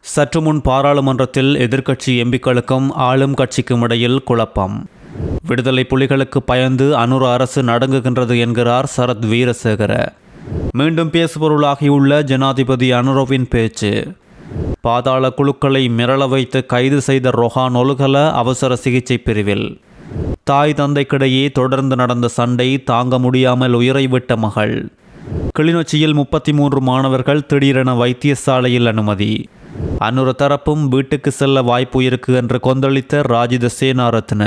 சற்று முன் பாராளுமன்றத்தில் எதிர்க்கட்சி எம்பிக்களுக்கும் ஆளும் கட்சிக்கும் இடையில் குழப்பம். விடுதலை புலிகளுக்கு பயந்து அனுர அரசு நடுங்குகின்றது என்கிறார் சரத் வீரசேகர. மீண்டும் பேசுபொருளாகியுள்ள ஜனாதிபதி அனுரவின் பேச்சு. பாதாள குழுக்களை மிரள வைத்து கைது செய்த ரொஹான் ஒலுகல அவசர சிகிச்சை பிரிவில். தாய் தந்தைக்கிடையே தொடர்ந்து நடந்த சண்டை தாங்க முடியாமல் உயிரை விட்ட மகள். கிளிநொச்சியில் 33 மாணவர்கள் திடீரென வைத்தியசாலையில் அனுமதி. அனுர தரப்பும் வீட்டுக்கு செல்ல வாய்ப்பு இருக்கு என்று கொந்தளித்த ராஜித சேனாரத்ன.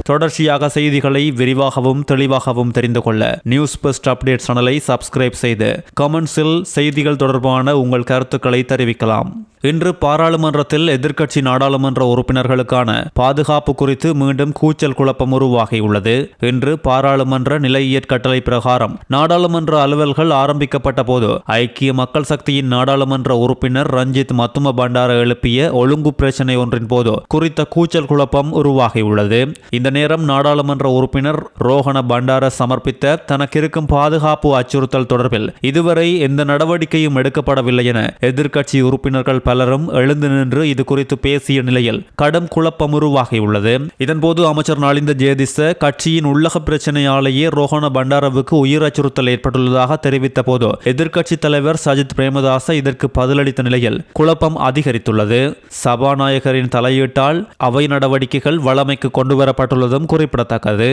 தொடர்ச்சியாக செய்திகளை விரிவாகவும் தெளிவாகவும் தெரிந்து கொள்ள நியூஸ் பெஸ்ட் அப்டேட் சேனலை சப்ஸ்கிரைப் செய்து கமெண்ட்ஸில் செய்திகள் தொடர்பான உங்கள் கருத்துக்களை தெரிவிக்கலாம். இன்று பாராளுமன்றத்தில் எதிர்க்கட்சி நாடாளுமன்ற உறுப்பினர்களுக்கான பாதுகாப்பு குறித்து மீண்டும் கூச்சல் குழப்பம் உருவாகியுள்ளது. இன்று பாராளுமன்ற நிலையியற் கட்டளை பிரகாரம் நாடாளுமன்ற அலுவல்கள் ஆரம்பிக்கப்பட்ட போது ஐக்கிய மக்கள் சக்தியின் நாடாளுமன்ற உறுப்பினர் ரஞ்சித் மத்தும பண்டார எழுப்பிய ஒழுங்கு பிரச்சினை ஒன்றின் போது குறித்த கூச்சல் குழப்பம் உருவாகியுள்ளது. இந்த நேரம் நாடாளுமன்ற உறுப்பினர் ரோஹண பண்டார சமர்ப்பித்த தனக்கிருக்கும் பாதுகாப்பு அச்சுறுத்தல் தொடர்பில் இதுவரை எந்த நடவடிக்கையும் எடுக்கப்படவில்லை என எதிர்க்கட்சி உறுப்பினர்கள் பலரும் எழுந்து நின்று இது குறித்து பேசிய நிலையில் கடும் குழப்பம் உருவாகியுள்ளது. இதன்போது அமைச்சர் நலிந்த ஜேதிச கட்சியின் உள்ளக பிரச்சனையாலேயே ரோஹண பண்டாரவுக்கு உயிர் அச்சுறுத்தல் ஏற்பட்டுள்ளதாக தெரிவித்த போது எதிர்க்கட்சி தலைவர் சஜித் பிரேமதாச இதற்கு பதிலளித்த நிலையில் குழப்பம் அதிகரித்துள்ளது. சபாநாயகரின் தலையீட்டால் அவை நடவடிக்கைகள் வழமைக்கு கொண்டுவரப்பட்டுள்ளதும் குறிப்பிடத்தக்கது.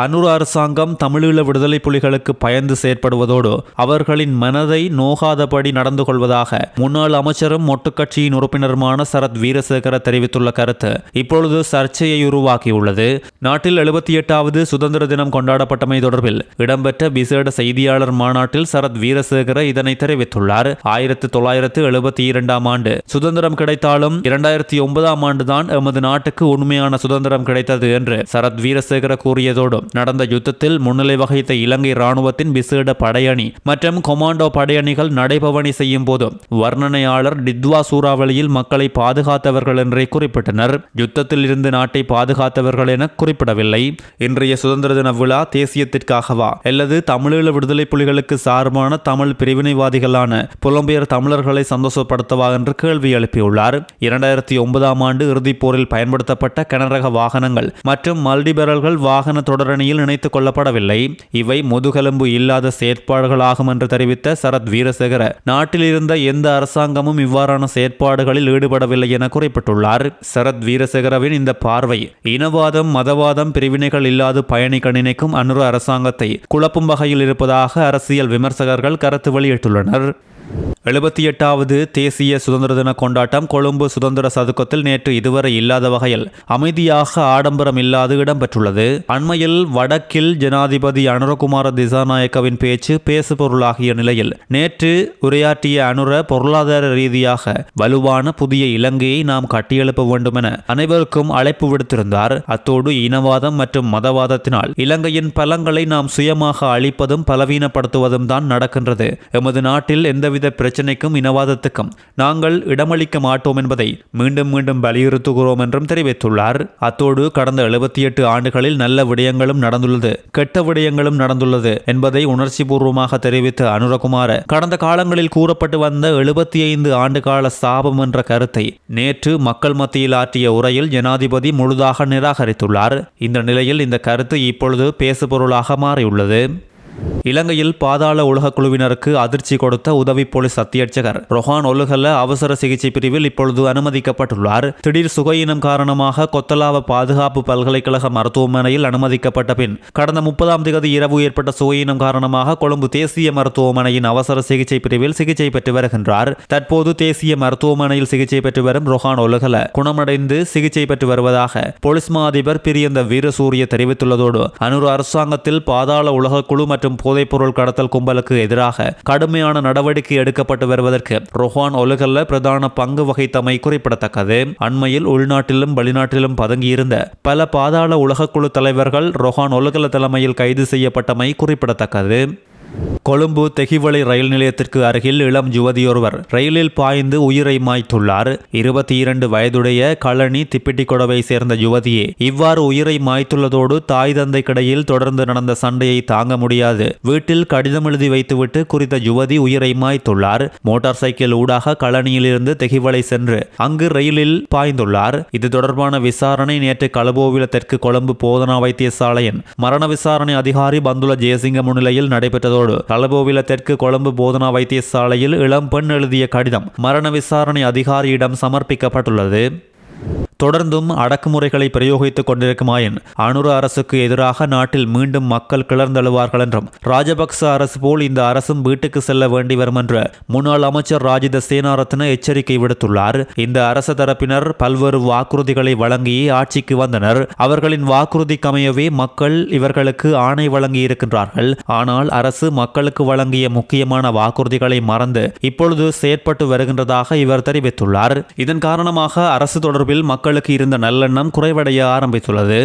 அனுர அரசாங்கம் தமிழீழ விடுதலை புலிகளுக்கு பயந்து செயற்படுவதோடு அவர்களின் மனதை நோகாதபடி நடந்து கொள்வதாக முன்னாள் அமைச்சரும் மொட்டு கட்சியின் உறுப்பினருமான சரத் வீரசேகர தெரிவித்துள்ள கருத்து இப்பொழுது சர்ச்சையை உருவாக்கியுள்ளது. நாட்டில் 78வது சுதந்திர தினம் கொண்டாடப்பட்டமை தொடர்பில் இடம்பெற்ற விசேட செய்தியாளர் மாநாட்டில் சரத் வீரசேகர இதனை தெரிவித்துள்ளார். 1972 ஆண்டு சுதந்திரம் கிடைத்தாலும் 2009 ஆண்டுதான் எமது நாட்டுக்கு உண்மையான சுதந்திரம் கிடைத்தது என்று சரத் வீரசேகர கூறியதோடு நடந்த யுத்தத்தில் முன்னிலை வகித்த இலங்கை ராணுவத்தின் விசேட படையணி மற்றும் கொமாண்டோ படையணிகள் நடைபவணி செய்யும் போது வர்ணனையாளர் டித்வா சூறாவளியில் மக்களை பாதுகாத்தவர்கள் என்றே குறிப்பிட்டனர். யுத்தத்தில் இருந்து நாட்டை பாதுகாத்தவர்கள் என குறிப்பிடவில்லை. இன்றைய சுதந்திர தின விழா தேசியத்திற்காகவா அல்லது தமிழீழ விடுதலை புலிகளுக்கு சார்பான தமிழ் பிரிவினைவாதிகளான புலம்பெயர் தமிழர்களை சந்தோஷப்படுத்தவா என்று கேள்வி எழுப்பியுள்ளார். 2009 ஆண்டு இறுதிப் போரில் பயன்படுத்தப்பட்ட கனரக வாகனங்கள் மற்றும் மல்டிபெரல்கள் வாகன தொடரணியில் இணைத்துக் கொள்ளப்படவில்லை. இவை முதுகெலும்பு இல்லாத செயற்பாடுகளாகும் என்று தெரிவித்த சரத் வீரசேகர நாட்டில் இருந்த எந்த அரசாங்கமும் இவ்வாறான செயற்பாடுகளில் ஈடுபடவில்லை என குறிப்பிட்டுள்ளார். சரத் வீரசேகரவின் இந்த பார்வை இனவாதம் மதவாதம் பிரிவினைகள் இல்லாது பயணிக்க நினைக்கும் அனுர அரசாங்கத்தை குழப்பும் வகையில் இருப்பதாக அரசியல் விமர்சகர்கள் கருத்து வெளியிட்டுள்ளனர். 78வது தேசிய சுதந்திர தின கொண்டாட்டம் கொழும்பு சுதந்திர சதுக்கத்தில் நேற்று இதுவரை இல்லாத வகையில் அமைதியாக ஆடம்பரம் இல்லாது இடம்பெற்றுள்ளது. அண்மையில் வடக்கில் ஜனாதிபதி அனுரகுமார திசாநாயக்கவின் பேச்சு பேசுபொருளாகிய நிலையில் நேற்று உரையாற்றிய அனுர பொருளாதார ரீதியாக வலுவான புதிய இலங்கையை நாம் கட்டியெழுப்ப வேண்டும் என அனைவருக்கும் அழைப்பு விடுத்திருந்தார். அத்தோடு இனவாதம் மற்றும் மதவாதத்தினால் இலங்கையின் பலங்களை நாம் சுயமாக அழிப்பதும் பலவீனப்படுத்துவதும் தான் நடக்கின்றது. எமது நாட்டில் எந்தவித பிரச்சனைக்கும் இனவாதத்துக்கும் நாங்கள் இடமளிக்க மாட்டோம் என்பதை மீண்டும் மீண்டும் வலியுறுத்துகிறோம் என்றும் தெரிவித்துள்ளார். அத்தோடு கடந்த 78 ஆண்டுகளில் நல்ல விடயங்களும் நடந்துள்ளது, கெட்ட விடயங்களும் நடந்துள்ளது என்பதை உணர்ச்சி பூர்வமாக தெரிவித்த அனுரகுமார கடந்த காலங்களில் கூறப்பட்டு வந்த 75 ஆண்டுகால சாபம் என்ற கருத்தை நேற்று மக்கள் மத்தியில் ஆற்றிய உரையில் ஜனாதிபதி முழுதாக நிராகரித்துள்ளார். இந்த நிலையில் இந்த கருத்து இப்பொழுது பேசுபொருளாக மாறியுள்ளது. இலங்கையில் பாதாள உலக குழுவினருக்கு அதிர்ச்சி கொடுத்த உதவி போலீஸ் அத்தியட்சகர் ரொஹான் ஒலுகல அவசர சிகிச்சை பிரிவில் இப்பொழுது அனுமதிக்கப்பட்டுள்ளார். திடீர் சுகையினம் காரணமாக கொத்தலாவ பாதுகாப்பு பல்கலைக்கழக மருத்துவமனையில் அனுமதிக்கப்பட்ட பின் கடந்த 30ஆம் தேதி இரவு ஏற்பட்ட சுகையினம் காரணமாக கொழும்பு தேசிய மருத்துவமனையின் அவசர சிகிச்சை பிரிவில் சிகிச்சை பெற்று வருகின்றார். தற்போது தேசிய மருத்துவமனையில் சிகிச்சை பெற்று வரும் ரொஹான் ஒலுகல குணமடைந்து சிகிச்சை பெற்று வருவதாக போலீஸ் மா அதிபர் பிரியந்த வீரசூரிய தெரிவித்துள்ளதோடு அனுர அரசாங்கத்தில் பாதாள உலக குழு மற்றும் போதைப்பொருள் கடத்தல் கும்பலுக்கு எதிராக கடுமையான நடவடிக்கை எடுக்கப்பட்டு வருவதற்கு ரொஹான் ஒலுகல்ல பிரதான பங்கு வகித்தமை குறிப்பிடத்தக்கது. அண்மையில் உள்நாட்டிலும் வெளிநாட்டிலும் பதுங்கியிருந்த பல பாதாள உலகக்குழு தலைவர்கள் ரொஹான் ஒலுகல்ல தலைமையில் கைது செய்யப்பட்டமை குறிப்பிடத்தக்கது. கொழும்பு தெஹிவளை ரயில் நிலையத்திற்கு அருகில் இளம் யுவதியொருவர் ரயிலில் பாய்ந்து உயிரை மாய்த்துள்ளார். 22 வயதுடைய களனி திப்பிட்டிகொடவை சேர்ந்த யுவதியே இவ்வாறு உயிரை மாய்த்துள்ளதோடு தாய் தந்தைக்கிடையில் தொடர்ந்து நடந்த சண்டையை தாங்க முடியாது வீட்டில் கடிதம் எழுதி வைத்துவிட்டு குறித்த யுவதி உயிரை மாய்த்துள்ளார். மோட்டார் சைக்கிள் ஊடாக களனியிலிருந்து தெஹிவளை சென்று அங்கு ரயிலில் பாய்ந்துள்ளார். இது தொடர்பான விசாரணை நேற்று கலபோவில தெற்கு கொழும்பு போதனா வைத்தியசாலையின் மரண விசாரணை அதிகாரி பந்துல ஜெயசிங்க முன்னிலையில் நடைபெற்றதோடு கலபோவில தெற்கு கொழும்பு போதனா வைத்தியசாலையில் இளம் பெண் எழுதிய கடிதம் மரண விசாரணை அதிகாரியிடம் சமர்ப்பிக்கப்பட்டுள்ளது. தொடர்ந்தும் அடக்குமுறைகளை பிரயோகித்துக் கொண்டிருக்குமாயின் அனுர அரசுக்கு எதிராக நாட்டில் மீண்டும் மக்கள் கிளர்ந்தெழுவார்கள் என்றும் ராஜபக்ச அரசு போல் இந்த அரசும் வீட்டுக்கு செல்ல வேண்டி வரும் என்று முன்னாள் அமைச்சர் ராஜித சேனாரத்ன எச்சரிக்கை விடுத்துள்ளார். இந்த அரசு தரப்பினர் பல்வேறு வாக்குறுதிகளை வழங்கி ஆட்சிக்கு வந்தனர். அவர்களின் வாக்குறுதிக்கமையவே மக்கள் இவர்களுக்கு ஆணை வழங்கி இருக்கின்றார்கள். ஆனால் அரசு மக்களுக்கு வழங்கிய முக்கியமான வாக்குறுதிகளை மறந்து இப்பொழுது செயற்பட்டு வருகின்றதாக இவர் தெரிவித்துள்ளார். இதன் காரணமாக அரசு தொடர்பில் மக்களுக்கு இருந்த நல்லெண்ணம் குறைவடைய ஆரம்பித்துள்ளது.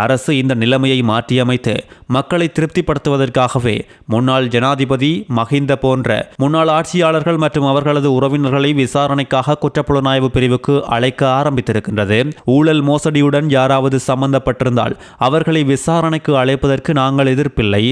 அரசு இந்த நிலைமையை மாற்றியமைத்து மக்களை திருப்திப்படுத்துவதற்காகவே முன்னாள் ஜனாதிபதி மஹிந்த போன்ற முன்னாள் ஆட்சியாளர்கள் மற்றும் அவர்களது உறவினர்களை விசாரணைக்காக குற்றப்புலனாய்வு பிரிவுக்கு அழைக்க ஆரம்பித்திருக்கின்றது. ஊழல் மோசடியுடன் யாராவது சம்பந்தப்பட்டிருந்தால் அவர்களை விசாரணைக்கு அழைப்பதற்கு நாங்கள் எதிர்ப்பில்லை.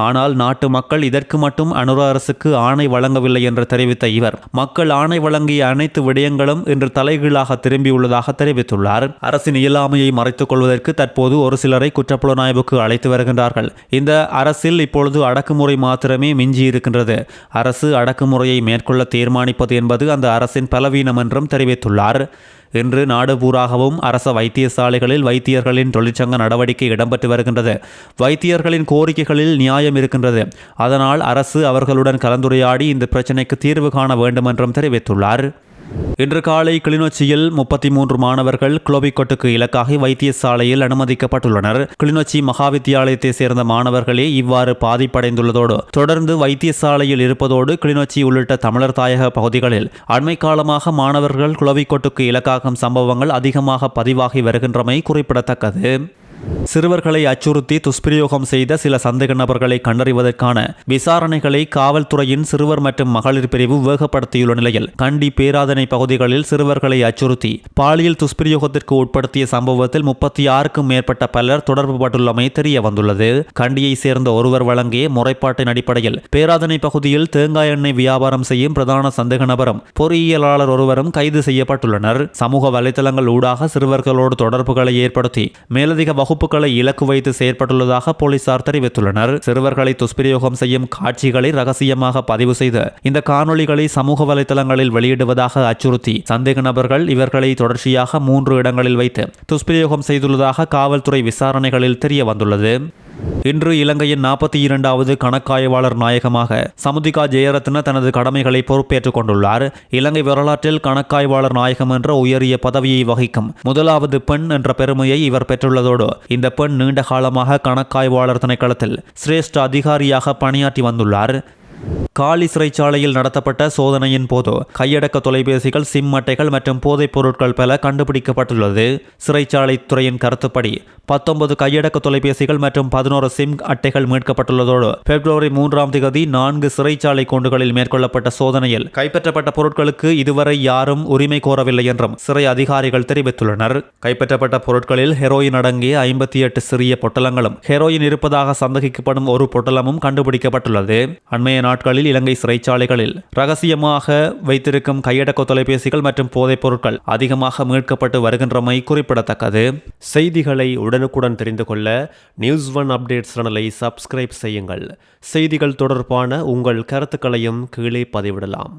ஆனால் நாட்டு மக்கள் இதற்கு மட்டும் அனுர அரசுக்கு ஆணை வழங்கவில்லை என்று தெரிவித்த இவர் மக்கள் ஆணை வழங்கிய அனைத்து விடயங்களும் இன்று தலைகீழாக திரும்பியுள்ளதாக தெரிவித்துள்ளார். அரசின் இயலாமையை மறைத்துக் கொள்வதற்கு தற்போது ஒரு சிலரை குற்றப்புலனாய்வுக்கு அழைத்து வருகின்றார்கள். இந்த அரசில் இப்பொழுது அடக்குமுறை மாத்திரமே மிஞ்சி இருக்கின்றது. அரசு அடக்குமுறையை மேற்கொள்ள தீர்மானிப்பது என்பது அந்த அரசின் பலவீனம் என்றும் தெரிவித்துள்ளார். இன்று நாடு பூராகவும் அரச வைத்தியசாலைகளில் வைத்தியர்களின் தொழிற்சங்க நடவடிக்கை இடம்பெற்று வருகின்றது. வைத்தியர்களின் கோரிக்கைகளில் நியாயம் இருக்கின்றது. அதனால் அரசு அவர்களுடன் கலந்துரையாடி இந்த பிரச்சினைக்கு தீர்வு காண வேண்டும் என்றும் தெரிவித்துள்ளார். இன்று காலை கிளிநொச்சியில் 33 மாணவர்கள் குளோபிக்கொட்டுக்கு இலக்காகி வைத்தியசாலையில் அனுமதிக்கப்பட்டுள்ளனர். கிளிநொச்சி மகாவித்தியாலயத்தை சேர்ந்த மாணவர்களே இவ்வாறு பாதிப்படைந்துள்ளதோடு தொடர்ந்து வைத்தியசாலையில் இருப்பதோடு கிளிநொச்சி உள்ளிட்ட தமிழர் தாயக பகுதிகளில் அண்மை காலமாக மாணவர்கள் குளோபிக்கொட்டுக்கு இலக்காகும் சம்பவங்கள் அதிகமாக பதிவாகி வருகின்றமை குறிப்பிடத்தக்கது. சிறுவர்களை அச்சுறுத்தி துஷ்பிரயோகம் செய்த சில சந்தேக நபர்களை கண்டறிவதற்கான விசாரணைகளை காவல்துறையின் சிறுவர் மற்றும் மகளிர் பிரிவு வேகப்படுத்தியுள்ள நிலையில் கண்டி பேராதனை பகுதிகளில் சிறுவர்களை அச்சுறுத்தி பாலியல் துஷ்பிரயோகத்திற்கு உட்படுத்திய சம்பவத்தில் 36க்கும் மேற்பட்ட பலர் தொடர்பு பட்டுள்ளமை தெரிய வந்துள்ளது. கண்டியை சேர்ந்த ஒருவர் வழங்கிய முறைப்பாட்டின் அடிப்படையில் பேராதனை பகுதியில் தேங்காய் எண்ணெய் வியாபாரம் செய்யும் பிரதான சந்தேக நபரும் பொறியியலாளர் ஒருவரும் கைது செய்யப்பட்டுள்ளனர். சமூக வலைதளங்கள் ஊடாக சிறுவர்களோடு தொடர்புகளை ஏற்படுத்தி மேலதிக வகுப்புகளை இலக்கு வைத்து செயற்பட்டுள்ளதாக போலீசார் தெரிவித்துள்ளனர். சிறுவர்களை துஷ்பிரயோகம் செய்யும் காட்சிகளை ரகசியமாக பதிவு செய்து இந்த காணொளிகளை சமூக வலைதளங்களில் வெளியிடுவதாக அச்சுறுத்தி சந்தேக நபர்கள் இவர்களை தொடர்ச்சியாக 3 இடங்களில் வைத்து துஷ்பிரயோகம் செய்துள்ளதாக காவல்துறை விசாரணைகளில் தெரிய வந்துள்ளது. இன்று இலங்கையின் 42வது கணக்காய்வாளர் நாயகமாக சமுதிகா ஜெயரத்ன தனது கடமைகளை பொறுப்பேற்றுக் கொண்டுள்ளார். இலங்கை வரலாற்றில் கணக்காய்வாளர் நாயகம் என்ற உயரிய பதவியை வகிக்கும் முதலாவது பெண் என்ற பெருமையை இவர் பெற்றுள்ளதோடு இந்த பெண் நீண்ட காலமாக கணக்காய்வாளர் திணைக்களத்தில் சிரேஷ்ட அதிகாரியாக பணியாற்றி வந்துள்ளார். காலி சிறைச்சாலையில் நடத்தப்பட்ட சோதனையின் போது கையடக்க தொலைபேசிகள், சிம் அட்டைகள் மற்றும் போதைப் பொருட்கள் பல கண்டுபிடிக்கப்பட்டுள்ளது. சிறைச்சாலை துறையின் கருத்துப்படி 19 கையடக்க தொலைபேசிகள் மற்றும் 11 சிம் அட்டைகள் மீட்கப்பட்டுள்ளதோடு பிப்ரவரி 3ஆம் தேதி 4 சிறைச்சாலை கூண்டுகளில் மேற்கொள்ளப்பட்ட சோதனையில் கைப்பற்றப்பட்ட பொருட்களுக்கு இதுவரை யாரும் உரிமை கோரவில்லை என்றும் சிறை அதிகாரிகள் தெரிவித்துள்ளனர். கைப்பற்றப்பட்ட பொருட்களில் ஹெரோயின் அடங்கிய 58 சிறிய பொட்டலங்களும் ஹெரோயின் இருப்பதாக சந்தேகிக்கப்படும் ஒரு பொட்டலமும் கண்டுபிடிக்கப்பட்டுள்ளது. அண்மைய நாட்களில் இலங்கை சிறைச்சாலைகளில் ரகசியமாக வைத்திருக்கும் கையடக்க தொலைபேசிகள் மற்றும் போதைப் பொருட்கள் அதிகமாக மீட்கப்பட்டு வருகின்றமை குறிப்பிடத்தக்கது. செய்திகளை உடனுக்குடன் தெரிந்து கொள்ள நியூஸ்1 அப்டேட்ஸ் சேனலை சப்ஸ்கிரைப் செய்யுங்கள். செய்திகள் தொடர்பான உங்கள் கருத்துக்களையும் கீழே பதிவிடலாம்.